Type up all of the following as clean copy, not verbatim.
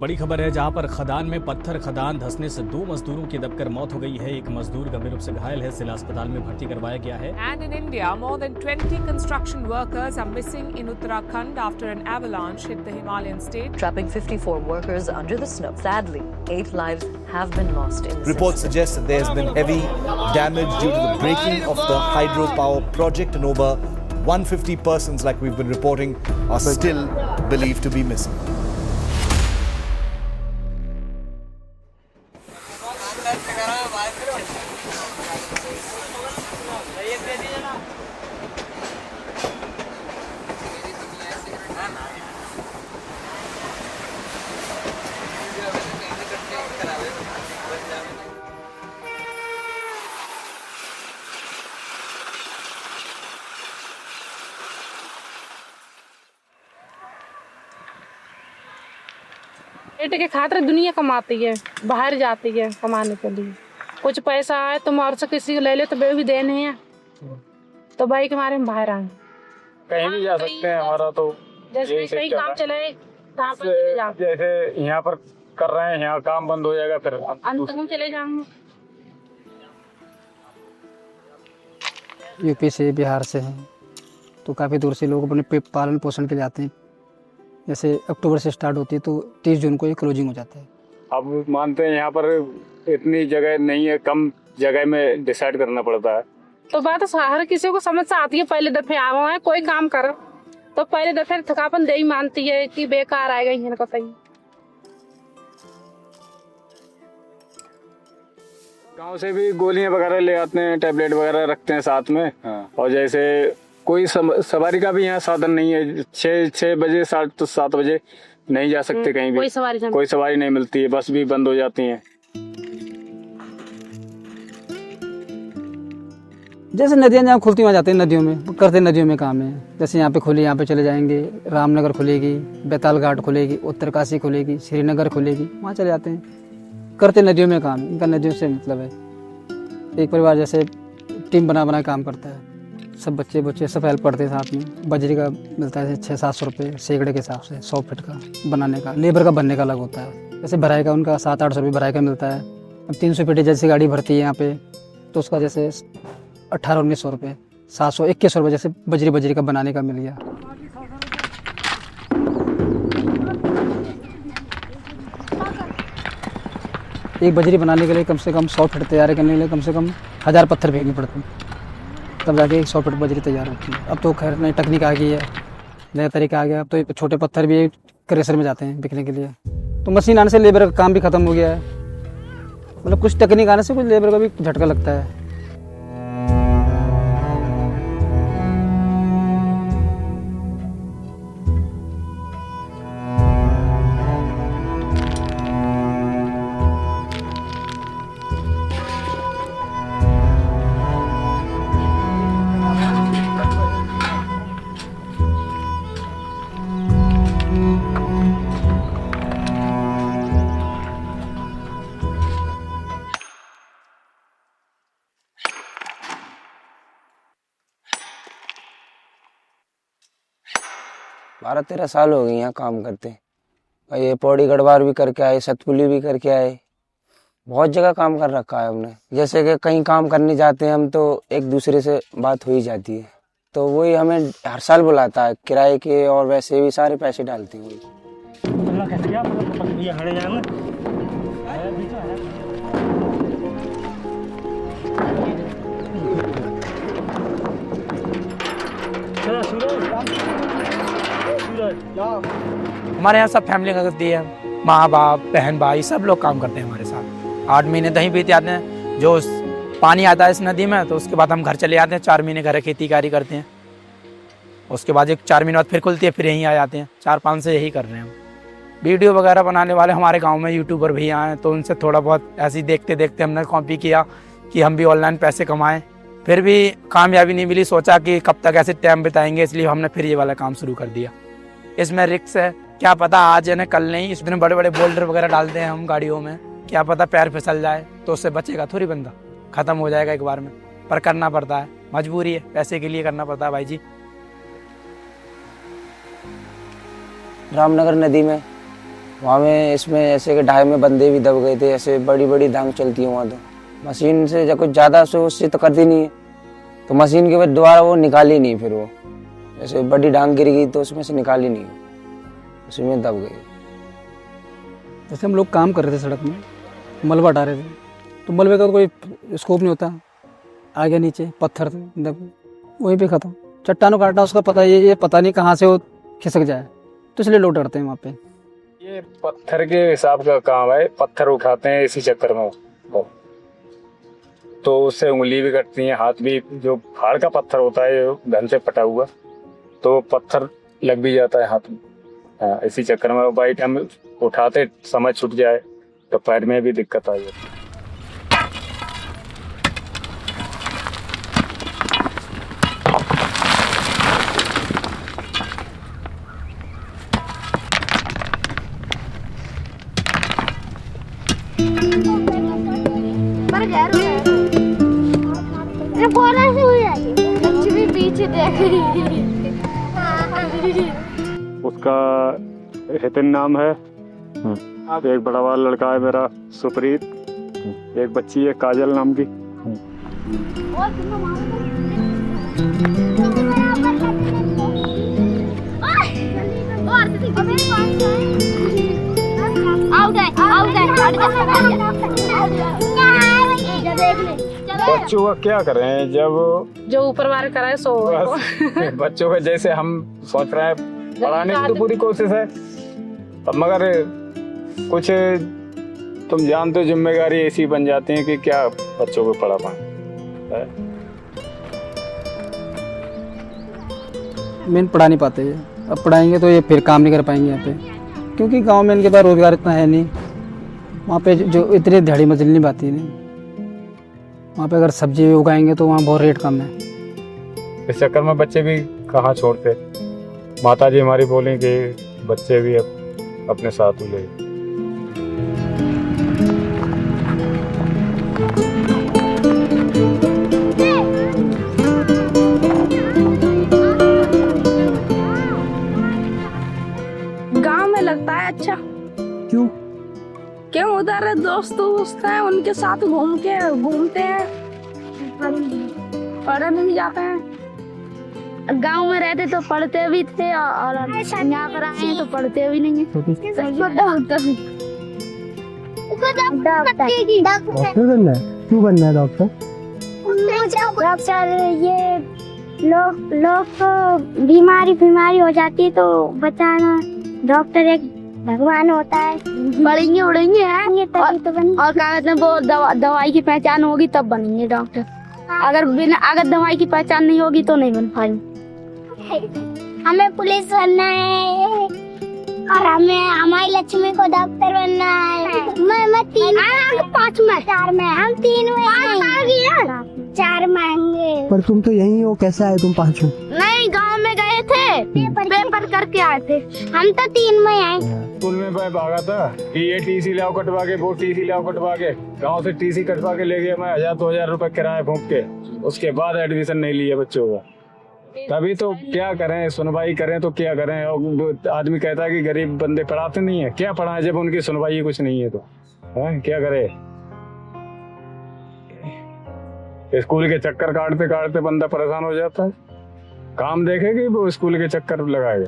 बड़ी खबर है जहां पर खदान में पत्थर खदान धंसने से 2 मजदूरों की दबकर मौत हो गई है। एक मजदूर गंभीर रूप से घायल है, जिला अस्पताल में भर्ती करवाया गया है। And in India, more than 20 construction workers are missing in Uttarakhand after an avalanche hit the Himalayan state, trapping 54 workers under the snow. Sadly, 8 lives have been lost in the Reports suggest that there has been heavy damage due to the breaking of the hydropower project, and over 150 persons, like we've been reporting, are still believed to be missing. पेट के खातिर दुनिया कमाती है, बाहर जाती है कमाने के लिए। कुछ पैसा आए तो मार से किसी को ले ले तो वे भी देने हैं, तो भाई के मारे हम बाहर आए। कहीं भी जा सकते हैं, हमारा तो जैसे कहीं काम चले कहाँ पर चले जाओ। जैसे यहाँ पर कर रहे हैं, यहाँ काम बंद हो जाएगा फिर अंत में चले जाएंगे। यूपी से बिहार से हैं तो काफ़ी दूर से लोग अपने पालन पोषण के लिए आते हैं। जैसे अक्टूबर से स्टार्ट होती है तो 30 जून को ये क्लोजिंग हो जाता है। अब मानते हैं यहाँ पर इतनी जगह नहीं है, कम जगह में डिसाइड करना पड़ता है। तो बात हर किसी को समझ से आती है। पहले दफे आवा है कोई काम कर तो पहले दफे थकापन दे ही मानती है कि बेकार आएगा इनको सही। गांव से भी गोलियां वगैरह ले आते हैं, टैबलेट वगैरह रखते हैं साथ में। और जैसे कोई सवारी का भी यहाँ साधन नहीं है। 6 बजे 7 बजे नहीं जा सकते कहीं भी, कोई सवारी नहीं मिलती है, बस भी बंद हो जाती हैं। जैसे नदियाँ जहाँ खुलती वहाँ जाते हैं, नदियों में करते हैं, नदियों में काम है। जैसे यहाँ पे खुली, यहाँ पे चले जाएंगे। रामनगर खुलेगी, बैताल घाट खुलेगी, उत्तरकाशी खुलेगी, श्रीनगर खुलेगी, वहाँ चले जाते हैं, करते नदियों में काम। इनका नदियों से मतलब है। एक परिवार जैसे टीम बना काम करता है, सब बच्चे सब हेल्प करते हैं साथ में। बजरी का मिलता है 600-700 रुपये सैकड़े के हिसाब से, 100 फीट का बनाने का। लेबर का बनने का अलग होता है। जैसे भराई का उनका 700-800 रुपये भराई का मिलता है। अब 300 फीट जैसे गाड़ी भरती है यहाँ पे तो उसका जैसे 1800-1900 रुपये, 700-2100 रुपये जैसे बजरी का बनाने का मिल गया। एक बजरी बनाने के लिए कम से कम 100 फीट तैयार करने के लिए कम से कम 1000 पत्थर फेंकने पड़ते हैं, तब जाके 100 फीट बजरी तैयार होती है। अब तो खैर नई टेक्निक आ गई है, नया तरीका आ गया। अब तो छोटे पत्थर भी क्रेशर में जाते हैं बिकने के लिए। तो मशीन आने से लेबर का काम भी खत्म हो गया है। मतलब कुछ टेक्निक आने से कुछ लेबर का भी झटका लगता है। बारह 13 साल हो गए यहाँ काम करते। ये पौड़ी गढ़वार भी करके आए, सतपुली भी करके आए, बहुत जगह काम कर रखा है हमने। जैसे कि कहीं काम करने जाते हैं हम तो एक दूसरे से बात हो ही जाती है, तो वही हमें हर साल बुलाता है किराए के, और वैसे भी सारे पैसे डालते हैं वही। हमारे यहाँ सब फैमिली करती है, माँ बाप बहन भाई सब लोग काम करते हैं हमारे साथ। 8 महीने दही बीत जाते हैं। जो पानी आता है इस नदी में तो उसके बाद हम घर चले जाते हैं। 4 महीने घर खेती कार्य करते हैं, उसके बाद 4 महीने बाद फिर खुलती है, फिर यहीं आ जाते हैं। 4-5 से यही कर रहे हैं हम। वीडियो वगैरह बनाने वाले हमारे गाँव में यूट्यूबर भी आए तो उनसे थोड़ा बहुत ऐसे ही देखते देखते हमने कॉपी किया कि हम भी ऑनलाइन पैसे कमाएँ। फिर भी कामयाबी नहीं मिली, सोचा कि कब तक ऐसे टाइम बिताएंगे, इसलिए हमने फिर ये वाला काम शुरू कर दिया। इसमें रिस्क है, क्या पता आज है ना कल नहीं। इसमें बड़े बड़े बोल्डर वगैरह डालते हैं हम गाड़ियों में, क्या पता पैर फिसल जाए तो उससे बचेगा थोड़ी, बंदा खत्म हो जाएगा एक बार में। पर करना पड़ता है, मजबूरी है, पैसे के लिए करना पड़ता है भाई जी। रामनगर नदी में वहाँ में इसमें ऐसे के ढाई में बंदे भी दब गए थे, ऐसे बड़ी बड़ी डांग चलती है वहाँ। तो मशीन से जब कुछ ज़्यादा से उससे तो करती नहीं है, तो मशीन के बाद दोबारा वो निकाली नहीं, फिर वो ऐसे बड़ी डांग गिर गई तो उसमें से निकाली नहीं, उसी में दब गई। जैसे हम लोग काम कर रहे थे सड़क में, मलबा हटा रहे थे, तो मलबे का तो कोई स्कोप नहीं होता, आगे नीचे पत्थर थे दब, वहीं पे ख़त्म। चट्टानों काटना उसका पता, ये पता नहीं कहाँ से वो खिसक जाए, तो इसलिए लोग डरते हैं वहाँ पे। ये पत्थर के हिसाब का काम है, पत्थर उठाते हैं इसी चक्कर में, तो उससे उंगली भी कटती है, हाथ भी। जो फाड़ का पत्थर होता है धन से पटा हुआ, तो पत्थर लग भी जाता है हाथ में। हाँ, इसी चक्कर में बाई टाइम उठाते समय छूट जाए तो पैर में भी दिक्कत आ जाती है। उसका हितिन नाम है, एक बड़ा वाला लड़का है मेरा सुप्रीत, एक बच्ची है काजल नाम की। बच्चों का क्या करें, जब जो ऊपर वाले कराए सो बच्चों का जैसे हम सोच रहे हैं पढ़ाने की तो पूरी कोशिश है, अब मगर कुछ तुम जानते हो जिम्मेदारी ऐसी बन जाती है कि क्या बच्चों को पढ़ा पाए। मेन पढ़ा नहीं पाते ये, अब पढ़ाएंगे तो ये फिर काम नहीं कर पाएंगे यहाँ पे, क्योंकि गांव में इनके पास रोजगार इतना है नहीं। वहाँ पे जो इतनी दिहाड़ी मजदूरी नहीं पाती नहीं, वहाँ पे अगर सब्जी उगाएंगे तो वहाँ बहुत रेट कम है। इस चक्कर में बच्चे भी कहाँ छोड़ते, माता जी हमारी बोली कि बच्चे भी अपने साथ ले। गांव में लगता है अच्छा। क्यों? क्यों, उधर दोस्त हैं, उनके साथ घूमते हैं, पढ़ने भी जाते हैं। गांव में रहते तो पढ़ते भी थे और यहाँ पर आए हैं तो पढ़ते भी नहीं है। डॉक्टर बनना है? क्यों बनना है डॉक्टर? डॉक्टर ये लोग को बीमारी हो जाती है तो बचाना, डॉक्टर एक भगवान होता है। पढ़ेंगे उड़ेंगे हैं तभी तो बनेंगे। और क्या कहते हैं वो दवाई की पहचान होगी तब बनेंगे डॉक्टर। अगर दवाई की पहचान नहीं होगी तो नहीं बन पाएंगे। हमें पुलिस बनना है और हमारी लक्ष्मी को डॉक्टर बनना है। मैं 5 में 4 में, हम 3 में 4 मांगे। पर तुम तो यही हो, कैसे आए तुम 5 में? नहीं, गांव में गए थे, पेपर करके आए थे। हम तो 3 में आए। स्कूल में मैं भागा था कि ये टीसी लाओ कटवा के, वो टीसी लाओ कटवा के, गाँव से टीसी कटवा के ले गया मैं 1000-2000 रुपए किराया फूंक के। उसके बाद एडमिशन नहीं लिया बच्चों का। तभी तो क्या करें, सुनवाई करें तो क्या करें। और आदमी कहता है कि गरीब बंदे पढ़ाते नहीं है, क्या पढ़ाएं जब उनकी सुनवाई कुछ नहीं है तो क्या करे। स्कूल के चक्कर काटते काटते बंदा परेशान हो जाता है। काम देखेगी वो स्कूल के चक्कर लगाएगा।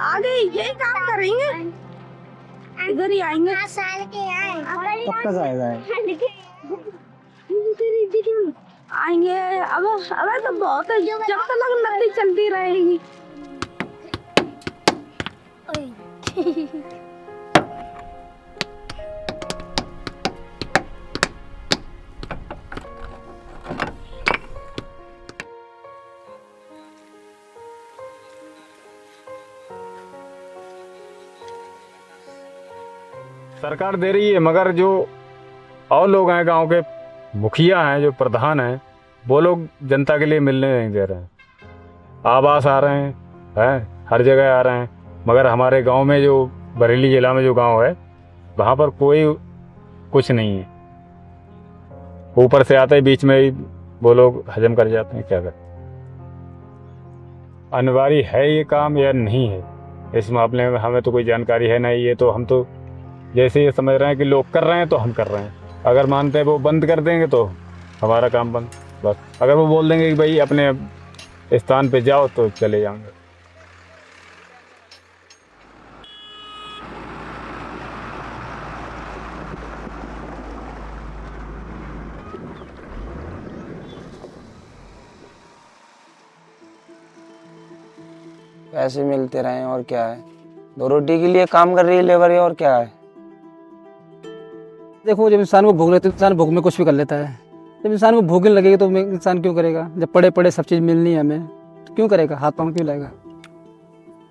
आगे यही काम करेंगे, इधर ही आएंगे। 5 साल के आए। कब तक आएगा? आएंगे अब तो बहुत है, जब तक नदी चलती रहेगी। सरकार दे रही है, मगर जो और लोग हैं गांव के मुखिया हैं, जो प्रधान हैं, वो लोग जनता के लिए मिलने नहीं दे रहे हैं। आवास आ रहे हैं, हर जगह आ रहे हैं, मगर हमारे गांव में जो बरेली जिला में जो गांव है वहाँ पर कोई कुछ नहीं है। ऊपर से आते ही बीच में ही वो लोग हजम कर जाते हैं। क्या करें, अनिवार्य है ये काम या नहीं है इस मामले में हमें तो कोई जानकारी है नहीं। ये तो हम तो जैसे ये समझ रहे हैं कि लोग कर रहे हैं तो हम कर रहे हैं। अगर मानते हैं वो बंद कर देंगे तो हमारा काम बंद, बस। अगर वो बोल देंगे कि भाई अपने स्थान पे जाओ तो चले जाएंगे। पैसे मिलते रहे और क्या है, 2 रोटी के लिए काम कर रही है लेबर, और क्या है। देखो जब इंसान को भूख लगती है तो इंसान भूख में कुछ भी कर लेता है। जब इंसान को भूख नहीं लगेगी तो इंसान क्यों करेगा? जब पड़े पड़े सब चीज़ मिलनी है हमें तो क्यों करेगा, हाथ पाँव क्यों लाएगा?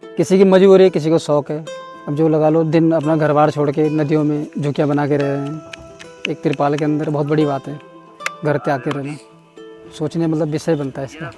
किसी की मजबूरी है, किसी को शौक है। अब जो लगा लो दिन अपना घर बार छोड़ के नदियों में झुकियाँ बना के रह रहे हैं एक तिरपाल के अंदर, बहुत बड़ी बात है। घर त्याग के रहना सोचने मतलब विषय बनता है इसका।